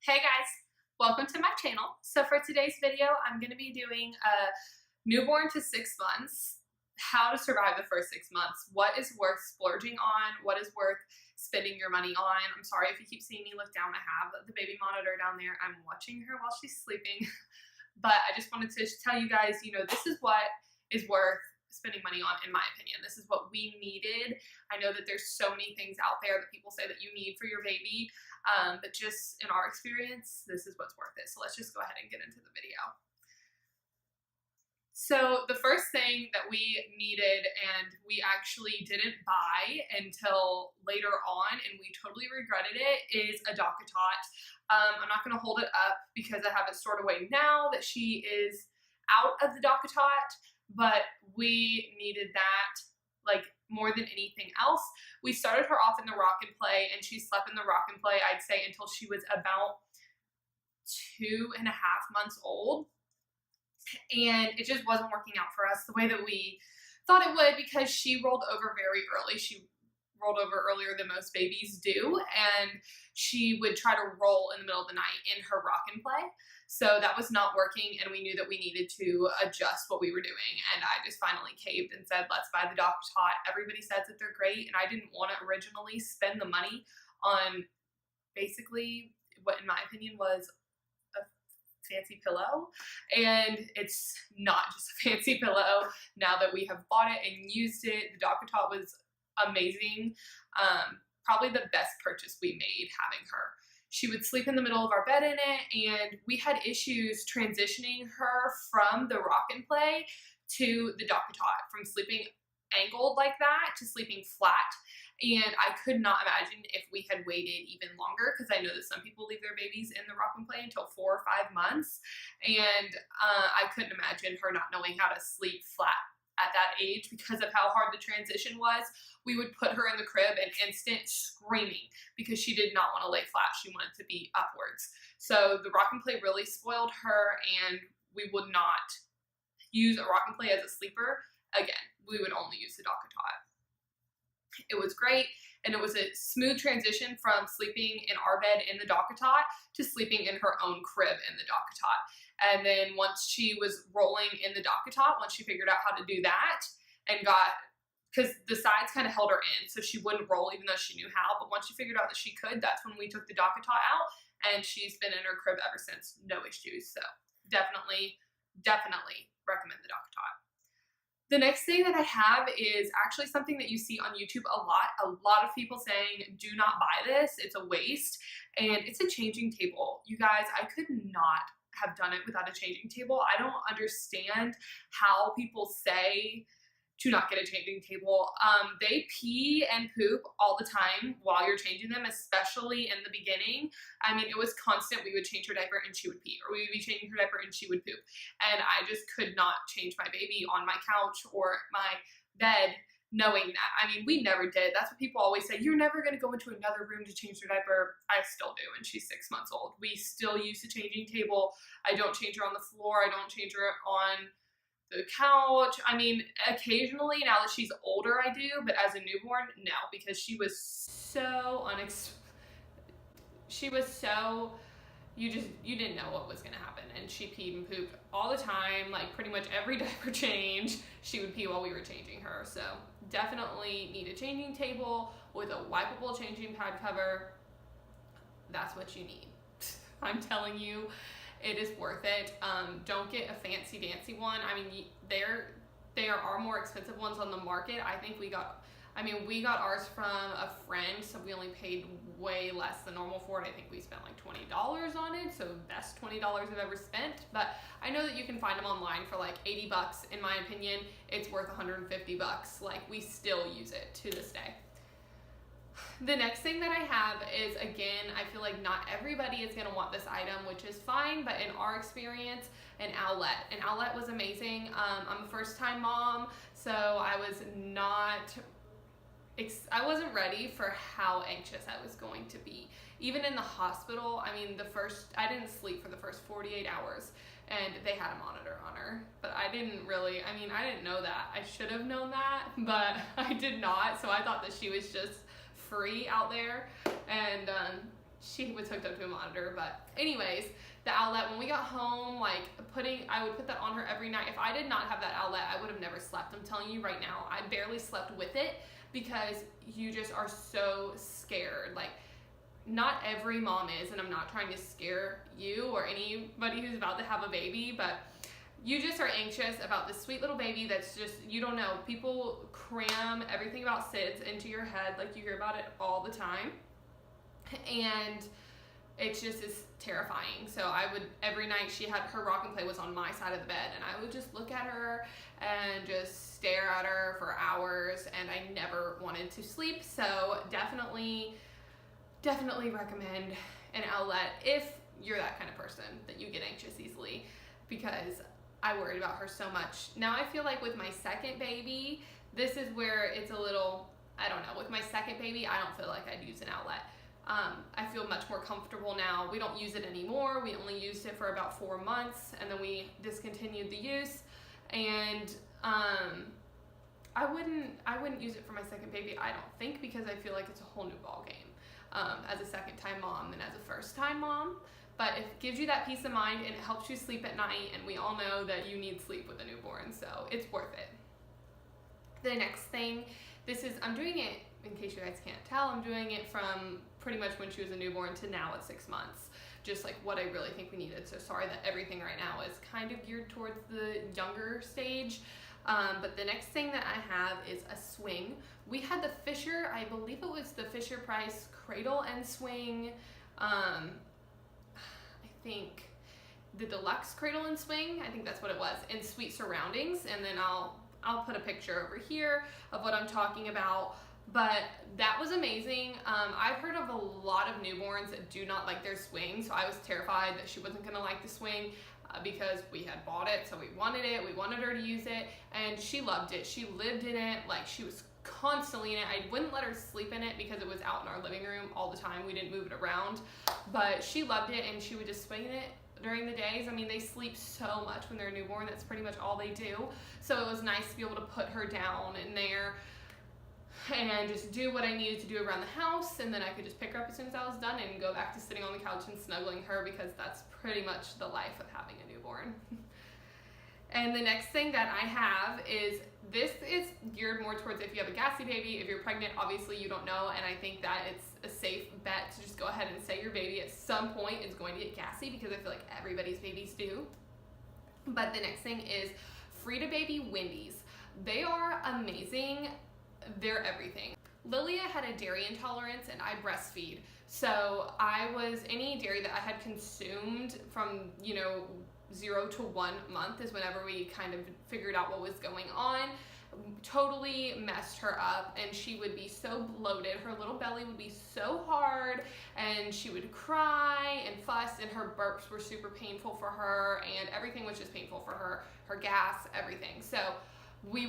Hey guys, welcome to my channel. So for today's video, I'm going to be doing a newborn to 6 months, how to survive the first 6 months, what is worth splurging on, what is worth spending your money on. I'm sorry if you keep seeing me look down, I have the baby monitor down there. I'm watching her while she's sleeping, but I just wanted to tell you guys, this is what is worth spending money on, in my opinion. This is what we needed. I know that there's so many things out there that people say that you need for your baby, but just in our experience, this is what's worth it. So let's just go ahead and get into the video. So the first thing that we needed, and we actually didn't buy until later on, and we totally regretted it, is a DockATot. I'm not going to hold it up because I have it stored away now that she is out of the DockATot, but we needed that like more than anything else. We started her off in the rock and play, and she slept in the rock and play, I'd say, until she was about 2.5 months old. And it just wasn't working out for us the way that we thought it would, because she rolled over very early. She rolled over earlier than most babies do, and she would try to roll in the middle of the night in her rock and play. So that was not working, and we knew that we needed to adjust what we were doing, and I just finally caved and said, let's buy the DockATot. Everybody says that they're great, and I didn't want to originally spend the money on basically what, in my opinion, was a fancy pillow, and it's not just a fancy pillow. Now that we have bought it and used it, the DockATot was amazing. Probably the best purchase we made having her. She would sleep in the middle of our bed in it, and we had issues transitioning her from the rock and play to the DockATot, from sleeping angled like that to sleeping flat. And I could not imagine if we had waited even longer, because I know that some people leave their babies in the rock and play until 4 or 5 months, and I couldn't imagine her not knowing how to sleep flat at that age because of how hard the transition was. We would put her in the crib and instant screaming because she did not want to lay flat. She wanted to be upwards. So the rock and play really spoiled her, and we would not use a rock and play as a sleeper again. We would only use the DockATot. It was great, and it was a smooth transition from sleeping in our bed in the DockATot to sleeping in her own crib in the DockATot. And then once she was rolling in the DockATot, once she figured out how to do that and because the sides kind of held her in, so she wouldn't roll even though she knew how, but once she figured out that she could, that's when we took the DockATot out, and she's been in her crib ever since, no issues. So definitely recommend the DockATot. The next thing that I have is actually something that you see on YouTube a lot. A lot of people saying, do not buy this, it's a waste, and it's a changing table. You guys, I could not have done it without a changing table. I don't understand how people say to not get a changing table. They pee and poop all the time while you're changing them, especially in the beginning. I mean, it was constant. We would change her diaper and she would pee, or we would be changing her diaper and she would poop. And I just could not change my baby on my couch or my bed knowing that. I mean, we never did. That's what people always say. You're never going to go into another room to change her diaper. I still do, and she's 6 months old. We still use the changing table. I don't change her on the floor. I don't change her on the couch. I mean, occasionally, now that she's older, I do, but as a newborn, no, because she was so you didn't know what was gonna happen, and she peed and pooped all the time. Like pretty much every diaper change, she would pee while we were changing her. So definitely need a changing table with a wipeable changing pad cover. That's what you need. I'm telling you, it is worth it. Don't get a fancy dancy one. I mean, there are more expensive ones on the market. I think we got ours from a friend, so we only paid way less than normal for it. I think we spent like $20 on it, so best $20 I've ever spent. But I know that you can find them online for like 80 bucks. In my opinion, it's worth 150 bucks. Like, we still use it to this day. The next thing that I have is, again, I feel like not everybody is going to want this item, which is fine, but in our experience, an owlet. An owlet was amazing. I'm a first-time mom, so I wasn't ready for how anxious I was going to be. Even in the hospital, I mean, I didn't sleep for the first 48 hours, and they had a monitor on her, but I didn't know that. I should have known that, but I did not, so I thought that she was just free out there, and she was hooked up to a monitor. But anyways, the outlet, when we got home, like I would put that on her every night. If I did not have that outlet, I would have never slept. I'm telling you right now, I barely slept with it because you just are so scared. Like, not every mom is, and I'm not trying to scare you or anybody who's about to have a baby, but you just are anxious about this sweet little baby that's just, you don't know. People cram everything about SIDS into your head, like you hear about it all the time. And it just is terrifying. So I would, every night her rock and play was on my side of the bed, and I would just look at her and just stare at her for hours, and I never wanted to sleep. So definitely recommend an outlet if you're that kind of person that you get anxious easily, because I worried about her so much. Now I feel like with my second baby, this is where it's a little, I don't know, with my second baby, I don't feel like I'd use an outlet. I feel much more comfortable now. We don't use it anymore. We only used it for about 4 months, and then we discontinued the use. And I wouldn't use it for my second baby, I don't think, because I feel like it's a whole new ball game as a second-time mom than as a first-time mom. But it gives you that peace of mind, and it helps you sleep at night, and we all know that you need sleep with a newborn, so it's worth it. The next thing, I'm doing it, in case you guys can't tell, I'm doing it from pretty much when she was a newborn to now at 6 months, just like what I really think we needed. So sorry that everything right now is kind of geared towards the younger stage. But the next thing that I have is a swing. We had the Fisher, I believe it was the Fisher Price Cradle and Swing, I think the deluxe cradle and swing, I think that's what it was, in Sweet Surroundings, and then I'll put a picture over here of what I'm talking about. But that was amazing. I've heard of a lot of newborns that do not like their swing, so I was terrified that she wasn't gonna like the swing because we had bought it, so we wanted her to use it, and she loved it. She lived in it, like she was constantly in it. I wouldn't let her sleep in it because it was out in our living room all the time. We didn't move it around, but she loved it, and she would just swing in it during the days. I mean, they sleep so much when they're newborn. That's pretty much all they do. So it was nice to be able to put her down in there and just do what I needed to do around the house, and then I could just pick her up as soon as I was done and go back to sitting on the couch and snuggling her, because that's pretty much the life of having a newborn. And the next thing that I have is, this is geared more towards if you have a gassy baby. If you're pregnant, obviously you don't know, and I think that it's a safe bet to just go ahead and say your baby at some point is going to get gassy, because I feel like everybody's babies do. But the next thing is Frida Baby Wendy's. They are amazing. They're everything. Lilia had a dairy intolerance, and I breastfeed. So any dairy that I had consumed from, 0 to 1 month is whenever we kind of figured out what was going on, totally messed her up, and she would be so bloated. Her little belly would be so hard, and she would cry and fuss, and her burps were super painful for her, and everything was just painful for her. Her gas, everything. So we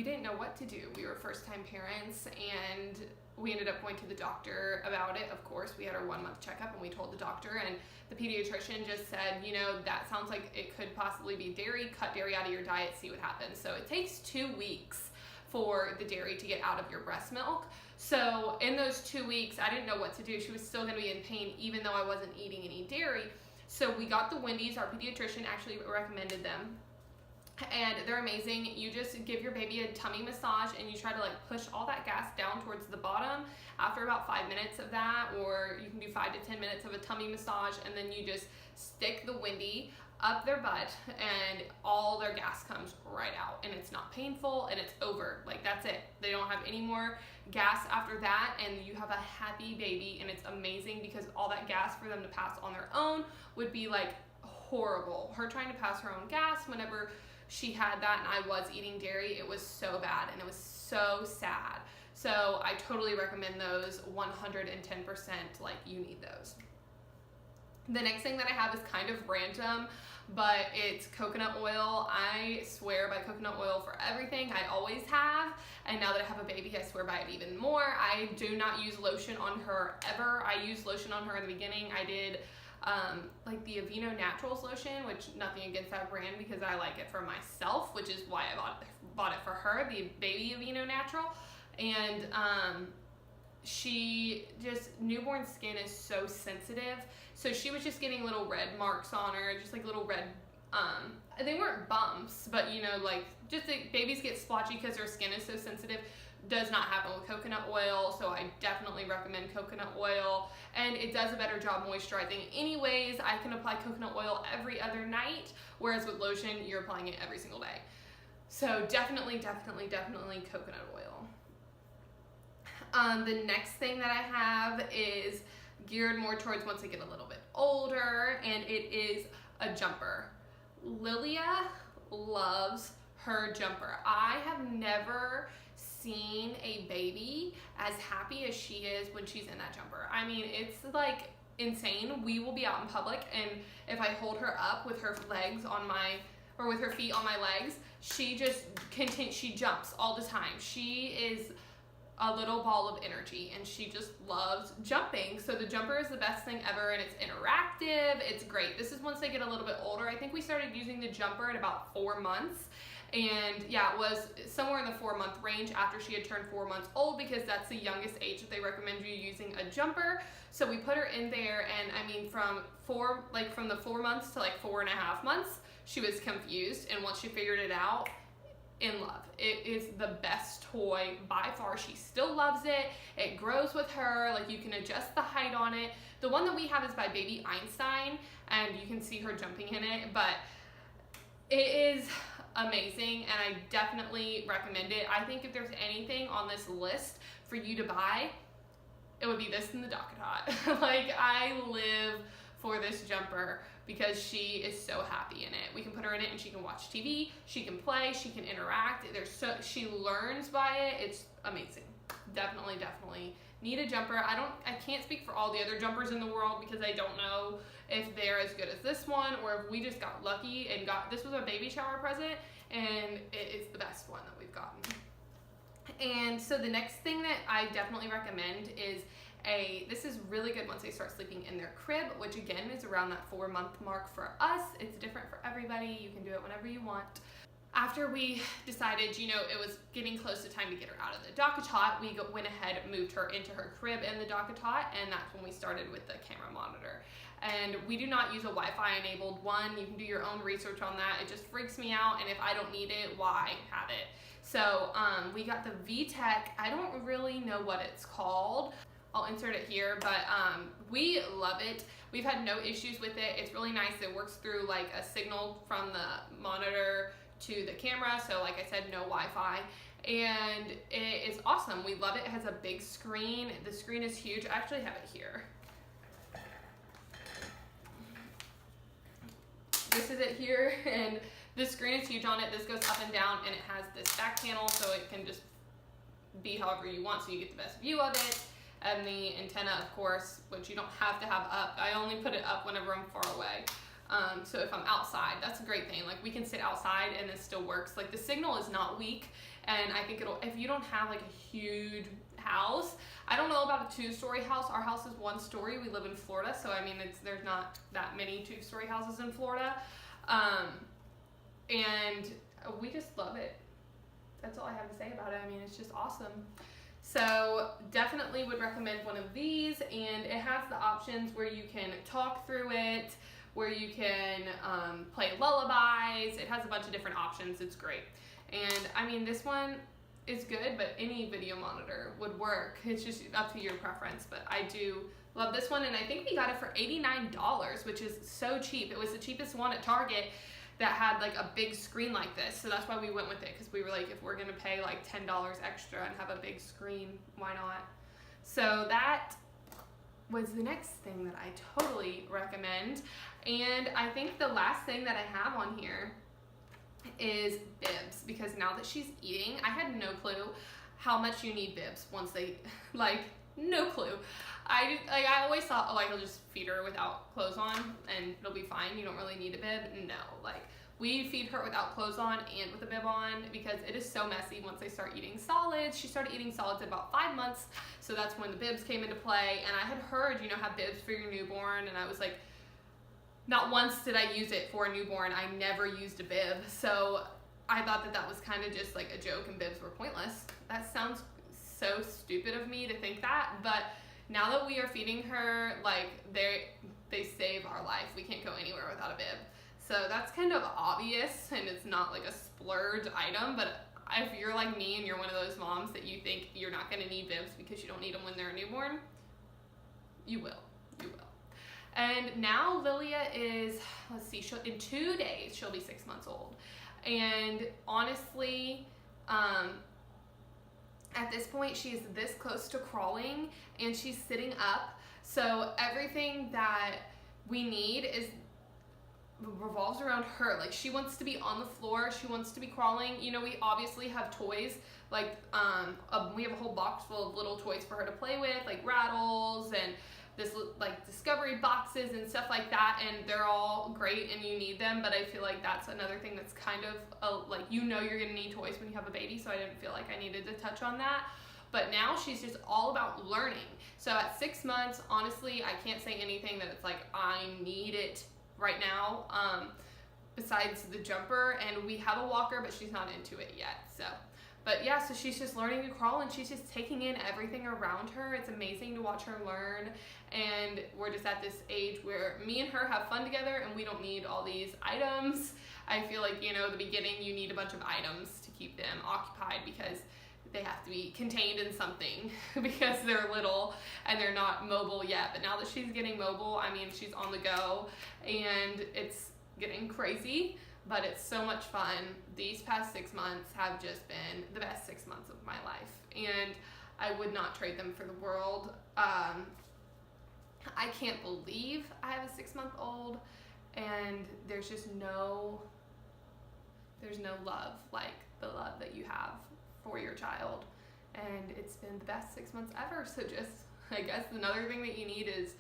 didn't know what to do. We were first-time parents, and we ended up going to the doctor about it. Of course, we had our 1-month checkup, and we told the doctor, and the pediatrician just said, that sounds like it could possibly be dairy. Cut dairy out of your diet, see what happens. So it takes 2 weeks for the dairy to get out of your breast milk. So in those 2 weeks, I didn't know what to do. She was still going to be in pain, even though I wasn't eating any dairy. So we got the Wendy's. Our pediatrician actually recommended them, and they're amazing. You just give your baby a tummy massage, and you try to push all that gas down towards the bottom after about 5 minutes of that, or you can do 5 to 10 minutes of a tummy massage, and then you just stick the Wendy up their butt, and all their gas comes right out, and it's not painful, and it's over. That's it. They don't have any more gas after that, and you have a happy baby, and it's amazing, because all that gas for them to pass on their own would be horrible. Her trying to pass her own gas whenever she had that, and I was eating dairy, it was so bad, and it was so sad. So I totally recommend those 110%. You need those. The next thing that I have is kind of random, but it's coconut oil. I swear by coconut oil for everything. I always have, and now that I have a baby, I swear by it even more. I do not use lotion on her ever. I used lotion on her in the beginning. I did the Aveeno Naturals lotion, which nothing against that brand, because I like it for myself, which is why I bought it for her, the baby Aveeno Natural. And newborn skin is so sensitive. So she was just getting little red marks on her, just like little red, they weren't bumps, but you know, like just like babies get splotchy because their skin is so sensitive. Does not happen with coconut oil, so I definitely recommend coconut oil, and it does a better job moisturizing. Anyways, I can apply coconut oil every other night, whereas with lotion, you're applying it every single day. So definitely coconut oil. The next thing that I have is geared more towards once I get a little bit older, and it is a jumper. Lilia loves her jumper. I have never seen a baby as happy as she is when she's in that jumper. I mean, it's like insane. We will be out in public, and if I hold her up with her legs on my, or with her feet on my legs, she just she jumps all the time. She is a little ball of energy, and she just loves jumping. So the jumper is the best thing ever, and it's interactive. It's great. This is once they get a little bit older. I think we started using the jumper at about 4 months. And yeah, it was somewhere in the 4-month range after she had turned 4 months old, because that's the youngest age that they recommend you using a jumper. So we put her in there, and I mean, from the 4 months to like 4.5 months, she was confused. And once she figured it out, in love. It is the best toy by far. She still loves it. It grows with her. Like, you can adjust the height on it. The one that we have is by Baby Einstein, and you can see her jumping in it, but it is amazing, and I definitely recommend it. I think if there's anything on this list for you to buy, it would be this and the DockATot. Like, I live for this jumper because she is so happy in it. We can put her in it and she can watch TV, she can play, she can interact. She learns by it. It's amazing. Definitely need a jumper. I can't speak for all the other jumpers in the world because I don't know if they're as good as this one, or if we just got lucky and this was a baby shower present, and it is the best one that we've gotten. And so the next thing that I definitely recommend is this is really good once they start sleeping in their crib, which again is around that 4-month mark for us. It's different for everybody. You can do it whenever you want. After we decided, you know, it was getting close to time to get her out of the DockATot, we went ahead and moved her into her crib in the DockATot, and that's when we started with the camera monitor. And we do not use a Wi-Fi enabled one. You can do your own research on that. It just freaks me out, and if I don't need it, why have it? So we got the VTech. I don't really know what it's called. I'll insert it here, but we love it. We've had no issues with it. It's really nice. It works through like a signal from the monitor to the camera, so like I said, no Wi-Fi, and it is awesome. We love it. It has a big screen. The screen is huge. I actually have it here. This is it here, and the screen is huge on it. This goes up and down, and it has this back panel, so it can just be however you want, so you get the best view of it. And the antenna, of course, which you don't have to have up. I only put it up whenever I'm far away. So if I'm outside, that's a great thing. Like, we can sit outside and it still works. Like, the signal is not weak, and I think if you don't have like a huge house, I don't know about a 2-story house. Our house is 1 story. We live in Florida, so I mean, there's not that many 2-story houses in Florida. And we just love it. That's all I have to say about it. I mean, it's just awesome. So definitely would recommend one of these, and it has the options where you can talk through it, where you can play lullabies. It has a bunch of different options. It's great. And I mean, this one is good, but any video monitor would work. It's just up to your preference, but I do love this one, and I think we got it for $89, which is so cheap. It was the cheapest one at Target that had like a big screen like this, so that's why we went with it, because we were like, if we're gonna pay like $10 extra and have a big screen, why not? So that was the next thing that I totally recommend. And I think the last thing that I have on here is bibs, because now that she's eating, I had no clue how much you need bibs once they, like, no clue. I always thought, oh, I'll just feed her without clothes on and it'll be fine. You don't really need a bib. No, like, we feed her without clothes on and with a bib on because it is so messy once they start eating solids. She started eating solids at about 5 months, so that's when the bibs came into play. And I had heard, you know, have bibs for your newborn, and I was like, not once did I use it for a newborn. I never used a bib, so I thought that was kind of just like a joke and bibs were pointless. That sounds so stupid of me to think that, but now that we are feeding her, like, they save our life. We can't go anywhere without a bib. So that's kind of obvious, and it's not like a splurge item, but if you're like me and you're one of those moms that you think you're not going to need bibs because you don't need them when they're a newborn, you will. You will. And now Lilia is, let's see, in 2 days, she'll be 6 months old. And honestly, at this point, she's this close to crawling, and she's sitting up. So everything that we need revolves around her. Like, she wants to be on the floor, she wants to be crawling. You know, we obviously have toys, like we have a whole box full of little toys for her to play with, like rattles and this like discovery boxes and stuff like that, and they're all great and you need them, but I feel like that's another thing that's kind of like, you know, you're gonna need toys when you have a baby, so I didn't feel like I needed to touch on that. But now she's just all about learning. So at 6 months, honestly, I can't say anything that it's like I need it right now, besides the jumper, and we have a walker, but she's not into it yet. So, but yeah, so she's just learning to crawl, and she's just taking in everything around her. It's amazing to watch her learn, and we're just at this age where me and her have fun together, and we don't need all these items. I feel like, you know, at the beginning you need a bunch of items to keep them occupied because they have to be contained in something because they're little and they're not mobile yet. But now that she's getting mobile, I mean, she's on the go, and it's getting crazy, but it's so much fun. These past 6 months have just been the best 6 months of my life, and I would not trade them for the world. I can't believe I have a 6-month-old, and there's just there's no love like the love that you have for your child, and it's been the best 6 months ever. So just, I guess another thing that you need is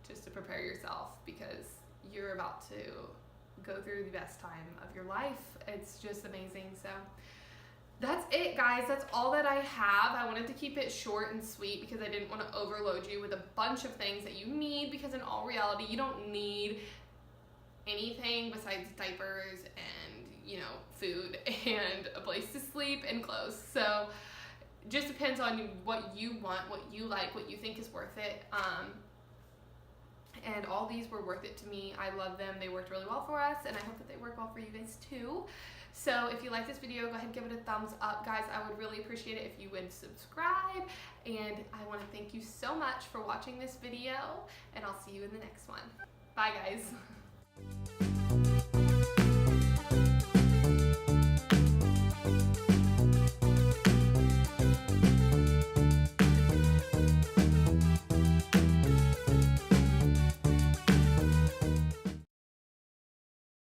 just to prepare yourself, because you're about to go through the best time of your life. It's just amazing. So that's it, guys. That's all that I have. I wanted to keep it short and sweet because I didn't want to overload you with a bunch of things that you need, because in all reality, you don't need anything besides diapers and, you know, food and a place to sleep and clothes. So just depends on what you want, what you like, what you think is worth it. And all these were worth it to me. I love them. They worked really well for us, and I hope that they work well for you guys too. So if you like this video, go ahead and give it a thumbs up, guys. I would really appreciate it if you would subscribe, and I want to thank you so much for watching this video, and I'll see you in the next one. Bye, guys.